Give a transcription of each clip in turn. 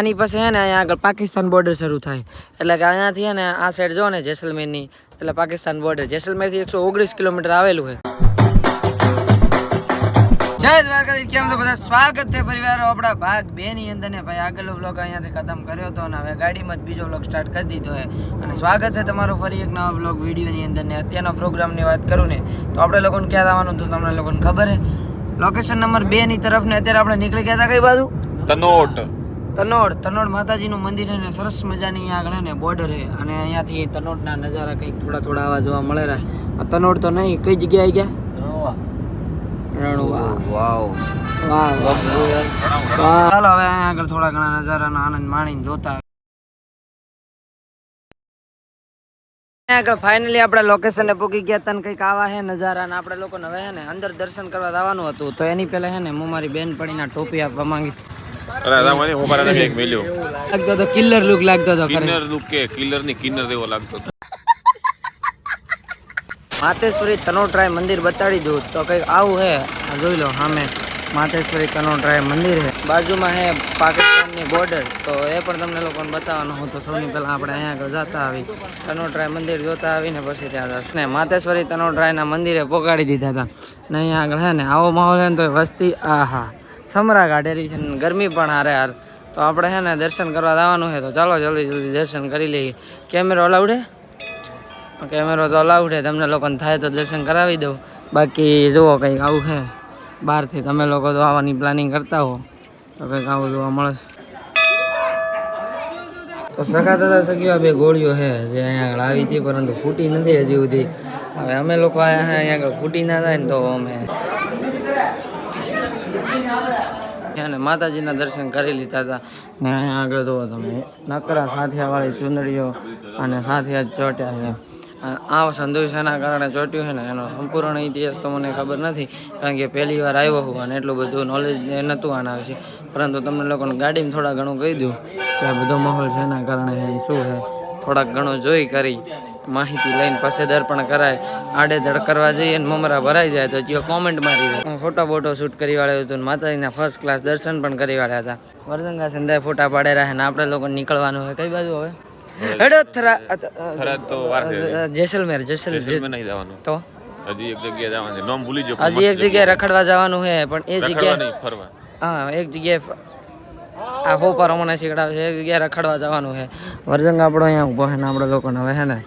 આની પાસે હે ને અહીંયા આગળ પાકિસ્તાન બોર્ડર શરૂ થાય એટલે કે અહીંયાથી હે ને આ સાઈડ જો ને જેસલમેરની એટલે પાકિસ્તાન બોર્ડર જેસલમેરથી 119 કિલોમીટર આવેલું છે. જય દ્વારકાધીશ, કેમ છો બધા? સ્વાગત છે પરિવારો આપણા ભાગ 2 ની અંદર ને ભાઈ આગળનો વ્લોગ અહીંયાથી ખતમ કર્યો હતો અને હવે ગાડીમાં જ બીજો વ્લોગ સ્ટાર્ટ કરી દીધો છે અને સ્વાગત છે તમારું ફરી એક નવા વ્લોગ વિડીયોની અંદર ને અત્યારના પ્રોગ્રામની વાત કરું ને તો આપણે લોકોને ક્યાં આવવાનું હતું તમને લોકોને ખબર છે? લોકેશન નંબર 2 ની તરફ ને અત્યારે આપણે નીકળી ગયા હતા કઈ બાજુ? તનોડ માતાજીનું મંદિર છે ને સરસ મજાની અહીંયા આગળ ને બોર્ડર છે અને અહીંયાથી તનોડના નજારા કંઈક થોડા આવા જોવા મળે રહ્યા. આ તનોડ તો નહીં, કઈ જગ્યાએ ગયા? રણુવા. વાવ વાહ વાહ. ચાલો હવે અહીંયા આગળ થોડા ઘણા નજારાનો આનંદ માણીને જોતા આગળ ફાઇનલી આપણે લોકેશને પૂકી ગયા હતા ને કંઈક આવા હે નજારા ને આપણે લોકોને હવે હે ને અંદર દર્શન કરવા જવાનું હતું તો એની પહેલા હે ને હું મારી બેનપણીના ટોપી આપવા માંગીશ. લાગતો તો કિલર લુક લાગતો હતો. કિલર જેવો લાગતો હતો. માતેશ્વરી તનોટરાય મંદિર બતાડી દઉં તો કંઈક આવું હે. જોઈ લો સામે માતેશ્વરી તનોટરાય મંદિર છે, બાજુમાં હે પાકિસ્તાનની બોર્ડર. તો એ પણ તમને લોકોને બતાવવાનું હું તો સૌની પહેલાં આપણે અહીંયા આગળ જતા આવી તનોટરાય મંદિર જોતા આવીને પછી ત્યાં જશે ને માતેશ્વરી તનોટરાયના મંદિરે પોગાડી દીધા હતા ને અહીંયા આગળ હે ને આવો માહોલ છે ને તો વસ્તી આહા સમરા કાઢેલી છે ને ગરમી પણ હારે તો આપણે હે ને દર્શન કરવા જવાનું છે તો ચાલો જલ્દી દર્શન કરી લઈએ. કેમેરો અલાઉડ હે? કેમેરો તો અલાઉડ છે, તમને લોકોને થાય તો દર્શન કરાવી દઉં. બાકી જુઓ કંઈક આવું છે બહારથી તમે લોકો તો આવવાની પ્લાનિંગ કરતા હો તો કંઈક આવું જોવા મળશે. તો સખા દાદા સખીઓ બે ગોળીઓ છે જે અહીંયા આગળ આવી હતી પરંતુ ફૂટી નથી હજી સુધી. હવે અમે લોકો અહીંયા આગળ ફૂટી ના થાય ને તો અમે અને માતાજીના દર્શન કરી લીધા હતા ને અહીંયા આગળ જુઓ તમે નકરા સાથિયાવાળી ચૂંદડીઓ અને સાથિયા જ ચોટ્યા છે. આ સંધુ શેના કારણે ચોટ્યું છે ને એનો સંપૂર્ણ ઇતિહાસ તો મને ખબર નથી કારણ કે પહેલી વાર આવ્યો હું અને એટલું બધું નોલેજ નહોતું આના વિશે, પરંતુ તમને લોકોને ગાડીમાં થોડા ઘણું કહી દઉં કે આ બધો માહોલ શેના કારણે શું છે થોડાક ઘણું જોઈ કરી માહિતી લઈને પછી દર્પણ કરાય. આડેધડ કરવા જઈએ ને મમરા ભરાઈ જાય તો જે કોમેન્ટ મારી જાય. ફોટો શૂટ કરી વાળ્યો હતું માતાજીના ફર્સ્ટ ક્લાસ દર્શન પણ કરી વાળ્યા હતા. વર્ધંગા સંધાય ફોટા પાડે રહ્યા ને આપણે લોકો નીકળવાનું હોય કઈ બાજુ હવે? જેસલમેર તો હજી એક જગ્યાએ રખડવા જવાનું છે પણ એ જગ્યાએ હા એક જગ્યાએ આ હોપાર મને શીખડાવે છે એક જગ્યાએ રખડવા જવાનું છે. વર્જંગ આપણો અહીંયા ઊભો છે ને આપણે લોકોને હવે છે ને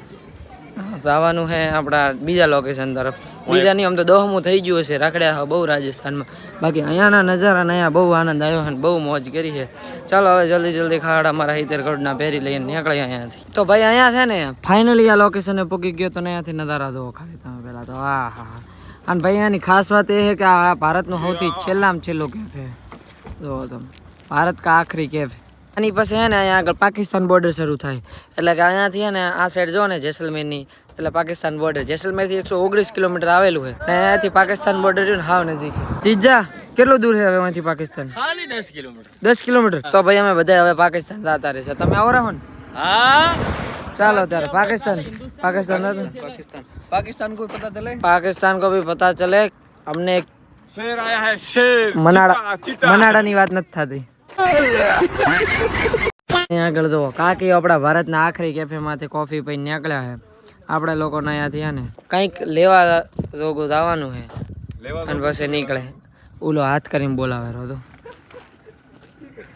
જવાનું છે આપણા બીજા લોકેશન તરફ. બીજાની આમ તો 10મું થઈ ગયું છે, રખડ્યા બહુ રાજસ્થાનમાં. બાકી અહીંયાના નજારા અહીંયા બહુ આનંદ આવ્યો છે, બહુ મોજ કરી છે. ચાલો હવે જલ્દી ખાડા મારા 70 કરોડના પહેરી લઈને નીકળ્યા અહીંયાથી. તો ભાઈ અહીંયા છે ને ફાઇનલી આ લોકેશને પૂકી ગયો તો અહીંયાથી નજારા જોવો ખાલી તમે પહેલાં તો. હા અને ભાઈ અહીંયાની ખાસ વાત એ છે કે આ ભારતનું સૌથી છેલ્લામાં છેલ્લું કેફે જુઓ તમે, ભારત કા આખરી કેફે. આની પાસે હે ને અહીંયા આગળ પાકિસ્તાન બોર્ડર શરૂ થાય એટલે કે અહીંયાથી હે ને આ સાઈડ જો ને જેસલમેરની એટલે પાકિસ્તાન બોર્ડર જેસલમેરથી 119 કિલોમીટર આવેલું છે ને અહીંયાથી પાકિસ્તાન બોર્ડર રહ્યું ને હાવ નજીક. જીજા કેટલું દૂર છે હવે અહીંથી પાકિસ્તાન? ખાલી 10 કિલોમીટર. 10 કિલોમીટર તો ભાઈ અમે બધા હવે પાકિસ્તાન જતા રહેશે. તમે આવો રહો ને? હા ચાલો ત્યારે પાकिस्तान को भी पता चले. हमने शेर आया है, शेर मनाड़ाની વાત નથી થતી. અહીંયા આગળ જુઓ કાકી આપણા ભારતના આખરી કેફેમાંથી કોફી પીને નીકળ્યા છે. આપણે લોકોને અહીંયાથી ને કંઈક લેવા જોગું જવાનું છે અને પછી નીકળે ઓલો હાથ કરીને બોલાવે તો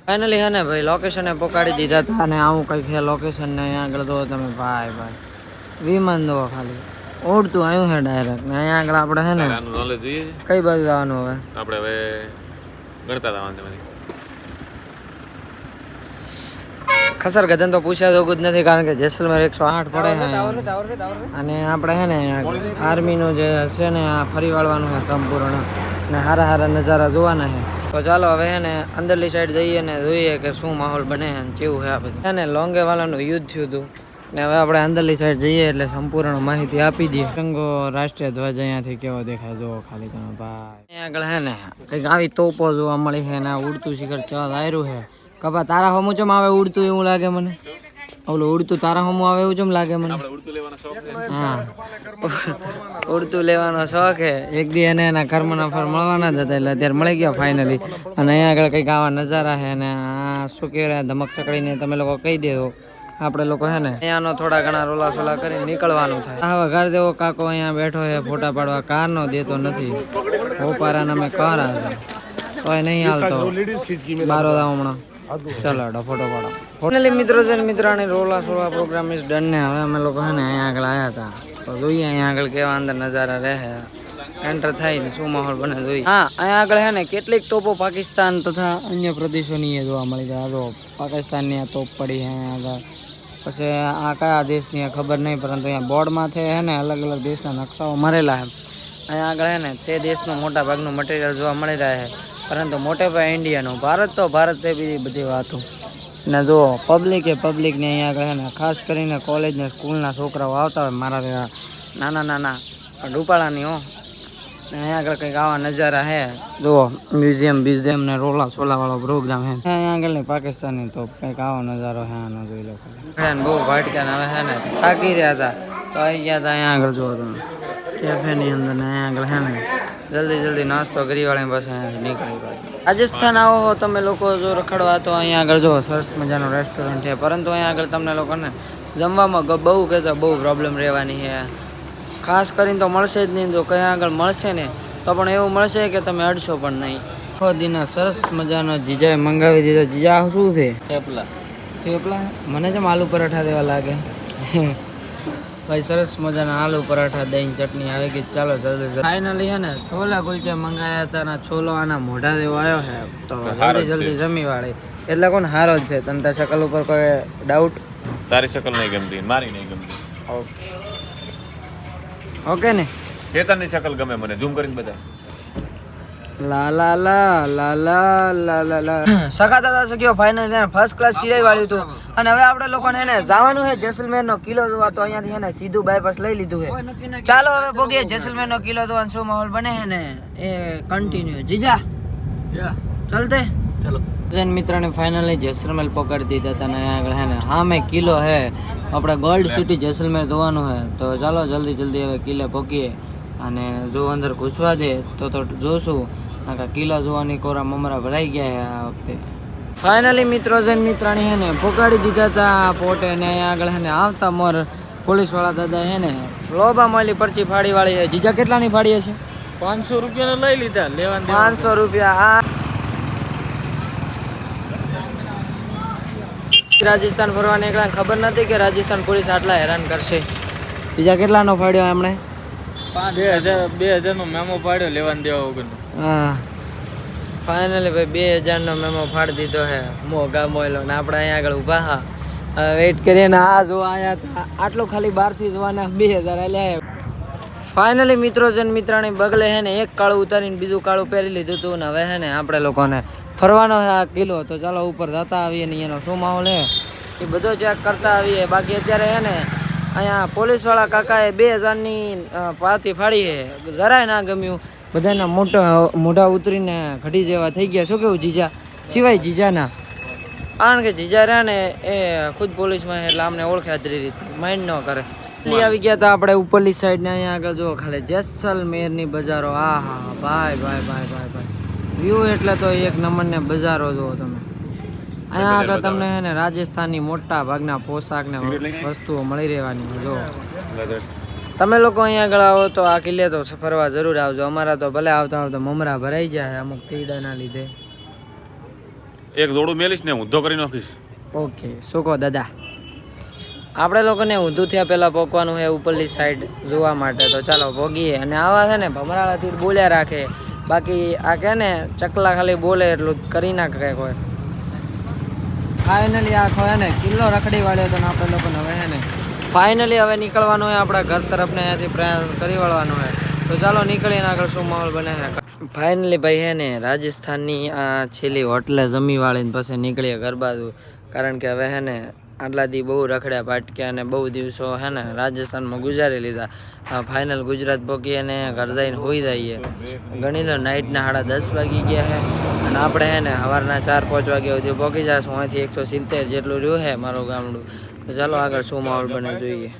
ફાઇનલી હે ને ભાઈ લોકેશને પહોંચાડી દીધા હતા અને આવું કંઈક છે લોકેશન ને અહીંયા આગળ જુઓ તમે ભાઈ વિમાન જુઓ ખાલી ઉડતું આવ્યું છે ડાયરેક્ટ ને અહીંયા આગળ આપણે છે ને કઈ બાજુ જવાનું હવે? આપણે હવે ગણતા જવાનું ખસર ગધન તો પૂછ્યા જોગું જ નથી કારણ કે જેસલમેર 108 પડે છે અને આપણે છે ને આર્મીનું જે છે ને આ ફરી વાળવાનું છે સંપૂર્ણ ને હારા નજારા જોવાના છે. તો ચાલો હવે છે ને અંદરલી સાઈડ જઈએ ને જોઈએ કે શું માહોલ બને છે કેવું છે આ બધું. છે ને લોંગે વાળાનું યુદ્ધ થયું હતું ને હવે આપણે અંદરલી સાઈડ જઈએ એટલે સંપૂર્ણ માહિતી આપી દઈએ. રંગો રાષ્ટ્રીય ધ્વજ અહીંયાથી કેવો દેખાય જોવો ખાલી તમે ભાઈ. અહીંયા આગળ છે ને કંઈક આવી તોપો જોવા મળી છે ને આ ઉડતું શિખર ચા આવ્યું છે. કપા તારા હમુચમ આવે ઉડતું એવું લાગે મને. ઓલું ઉડતું તારા હમું આવે એવું જેમ લાગે મને. હા ઉડતું લેવાનો શોખ હે. એક દી એને એના કર્મના ફળ મળવાના જ હતા એટલે અત્યારે મળી ગયા ફાઇનલી. અને અહીંયા આગળ કંઈક આવા નજારા છે ને આ શું કહેવાય ધમક ચકડીને તમે લોકો કહી દેજો. આપણે લોકો હે ને અહીંયાનો થોડા ઘણા રોલા સોલા કરીને નીકળવાનું થાય. આ વઘાર દેવો કાકો અહીંયા બેઠો છે ફોટા પાડવા. કાર નો દેતો નથી. ઓપારાના મેં કાર હતા તોય નહીં હાલતો બારો દાવ હમણાં. ચલો ફોટો પાડો. ફાઇનલી મિત્રો છે મિત્રાણી Rola Sola programme is done ને હવે અમે લોકો હે ને અહીંયા આગળ આવ્યા હતા તો જોઈએ અહીંયા આગળ કેવા અંદર નજારા રહે એન્ટર થાય ને શું માહોલ બને જોઈએ. હા અહીંયા આગળ હે ને કેટલીક તોપો પાકિસ્તાન તથા અન્ય પ્રદેશોની જોવા મળી જાય. જો પાકિસ્તાનની આ તોપ પડી છે અહીંયા આગળ. પછી આ કયા દેશની ખબર નહીં પરંતુ અહીંયા બોર્ડમાંથી હે ને અલગ અલગ દેશના નકશાઓ મરેલા છે. અહીંયા આગળ હે ને તે દેશનું મોટા ભાગનું મટીરિયલ જોવા મળી રહે છે પરંતુ મોટે ભાગે ઇન્ડિયાનું. ભારત તો ભારત તે બીજી બધી વાતો ને જો પબ્લિક ને અહીંયા આગળ હે ને ખાસ કરીને કોલેજ ને સ્કૂલના છોકરાઓ આવતા હોય મારા નાના ડુપાળાની હો. અહીંયા આગળ કંઈક આવા નજારા હે. જુઓ મ્યુઝિયમ ને રોલા સોલા વાળો પ્રોગ્રામ હે. અહીંયા આગળ ને પાકિસ્તાની તો કંઈક આવો નજારો હે આનો જોઈ લો. બહુ ભાટક્યા હવે હે ને થાકી રહ્યા હતા તો આવી ગયા હતા અહીંયા આગળ જુઓ તમે કેફેની અંદર ને અહીંયા આગળ હે ને જલ્દી નાસ્તો કરી વાળી બસ અહીંયાથી નીકળી ગયા. રાજસ્થાન આવો હો તમે લોકો જો રખડવા તો અહીંયા આગળ જો સરસ મજાનું રેસ્ટોરન્ટ છે પરંતુ અહીંયા આગળ તમને લોકોને જમવામાં બહુ કહેતા બહુ પ્રોબ્લેમ રહેવાની છે. ખાસ કરીને તો મળશે જ નહીં. જો કયા આગળ મળશે ને તો પણ એવું મળશે કે તમે અડશો પણ નહીં. દીના સરસ મજાનો જીજાએ મંગાવી દીધો. જીજા શું છે? થેપલા. મને જેમ આલુ પરાઠા દેવા લાગે. ભાઈ સરસ મજાના આલુ પરાઠા દહીં ચટણી આવી ગઈ. ચાલો જલ્દી ફાઇનલી હે ને છોલા કુલચા મંગાયા હતા ને છોલો આના મોઢા દેવો આવ્યો છે તો જલ્દી જમી વાળી એટલે કોણ હારો જ છે. તને તારી શકલ ઉપર કોઈ ડાઉટ? તારી શકલ નહીં ગમતી મારી નહીં ગમતી. ઓકે ને ચેતનની શકલ ગમે મને ઝૂમ કરીને બતાવ. લા લા લા લા લા લા લા લા સખાતા સખ્યો ફાઇનલ છે ને ફર્સ્ટ ક્લાસ સિરાઈ વાળ્યું હતું. અને હવે આપણે લોકોને એને જવાનું છે જેસલમેર નો કિલ્લો જોવા તો અહીંયાથી છે ને સીધું બાયપાસ લઈ લીધું છે. ચાલો હવે ભોગીએ જેસલમેર નો કિલ્લો જોવાનો શું માહોલ બને છે ને એ કન્ટિન્યુ. જીજા ચલતે ચલો. જૈન મિત્રને ફાઇનલી જેસલમેર પકડી દીધા હતા ને આગળ હે ને હા મેં કિલ્લો હે આપણે ગોલ્ડ સિટી જેસલમેર જોવાનું છે તો ચાલો જલ્દી હવે કિલ્લે પહોંચીએ અને જો અંદર ઘૂસવા દે તો જોશું. કિલ્લો જોવાની કોરા મમરા ભરાઈ ગયા છે આ વખતે. ફાઇનલી મિત્રો જૈન મિત્રાણી હે ને પકડી દીધા હતા પોટે ને અહીંયા આગળ હે ને આવતા મોર પોલીસ વાળા દાદા હે ને લોબા માલી પરચી ફાડી વાળી છે. જીજા કેટલાની ફાડી છે? 500 રૂપિયા લઈ લીધા લેવા 500 રૂપિયા. રાજસ્થાન ફરવા નીકળ્યા ખબર નથી કે રાજસ્થાન પોલીસ આટલા હેરાન કરશે. બીજા કેટલાનો ફાડ્યો એમણે? 2000 નો મેમો પાડ્યો લેવા દેવા વગર. હા ફાઇનલી ભાઈ 2000 નો મેમો ફાડી દીધો હે મોગા મોયલો ને આપણે અહીંયા આગળ ઊભા હા વેઇટ કરીએ ને આ જો આયા હતા આટલું ખાલી બહારથી જોવાના 2000 આલ્યા. ફાઇનલી મિત્રો જન મિત્રાણી બગલે હે ને એક કાળું ઉતારીને બીજું કાળું પહેરી લીધું હતું ને હવે હે ને આપણે લોકોને ફરવાનો છે આ કિલ્લો તો ચાલો ઉપર જતા આવીએ ને એનો શું માહોલ હે એ બધો ચેક કરતા આવીએ. બાકી અત્યારે હે ને અહીંયા પોલીસવાળા કાકાએ 2000ની પાતી ફાડી છે જરાય ના ગમ્યું. બધાના મોઢા ઉતરીને ઘટી જેવા થઈ ગયા. શું કેવું જીજા? સિવાય જીજાના કારણ કે જીજા રહ્યા ને એ ખુદ પોલીસમાં એટલે અમને ઓળખે અધરી રીતે માઇન્ડ ન કરે. આવી ગયા હતા આપણે ઉપરલી સાઈડ ને અહીંયા આગળ જો ખાલી જેસલમેરની બજારો. આ હા ભાઈ વ્યૂ એટલે તો એક નંબર ને બજારો જુઓ તમે. અહીંયા આગળ તમને હે ને રાજસ્થાનની મોટા ભાગના પોશાક ને વસ્તુઓ મળી રહેવાની. જો તમે લોકો અહીંયા આગળ આવો તો આ કિલ્લે તો ફરવા જરૂર આવજો. અમારા તો ભલે આવતા મમરા ભરાઈ જાય અમુક કીડાના લીધે. એક જોડું મેલીશ ને ઊંધો કરી નાખીશ. ઓકે શું કહો દાદા? આપણે લોકોને ઊંધું થયા પહેલા પોકવાનું છે ઉપરલી સાઈડ જોવા માટે તો ચાલો પોગીએ. અને આવા છે ને ભમરાળાથી બોલ્યા રાખે બાકી આ કે ને ચકલા ખાલી બોલે એટલું કરી નાખે કોઈ. ફાઇનલી આખો હે ને કિલ્લો રખડી વાળ્યો હતો ને આપણે લોકોને હવે હે ને ફાઇનલી હવે નીકળવાનું હોય આપણા ઘર તરફ ને અહીંયાથી પ્રયાણ કરી વાળવાનું હોય તો ચાલો નીકળીને આગળ શું માહોલ બને છે. ફાઇનલી ભાઈ હે ને રાજસ્થાનની આ છેલ્લી હોટલે જમી વાળીને પછી નીકળીએ ઘર બાજુ. કારણ કે હવે હે ને આટલા દી બહુ રખડ્યા પાટક્યા અને બહુ દિવસો હે ને રાજસ્થાનમાં ગુજારી લીધા. ફાઇનલ ગુજરાત પહોંચીએ ને ઘર જઈને હોઈ જઈએ. ગણી લો નાઇટના 10:30 વાગી ગયા છે અને આપણે હે ને સવારના 4-5 વાગ્યા સુધી પહોંચી જશું. અહીંથી 170 જેટલું રહ્યું છે મારું ગામડું તો ચાલો આગળ શું માહોલ બને જોઈએ.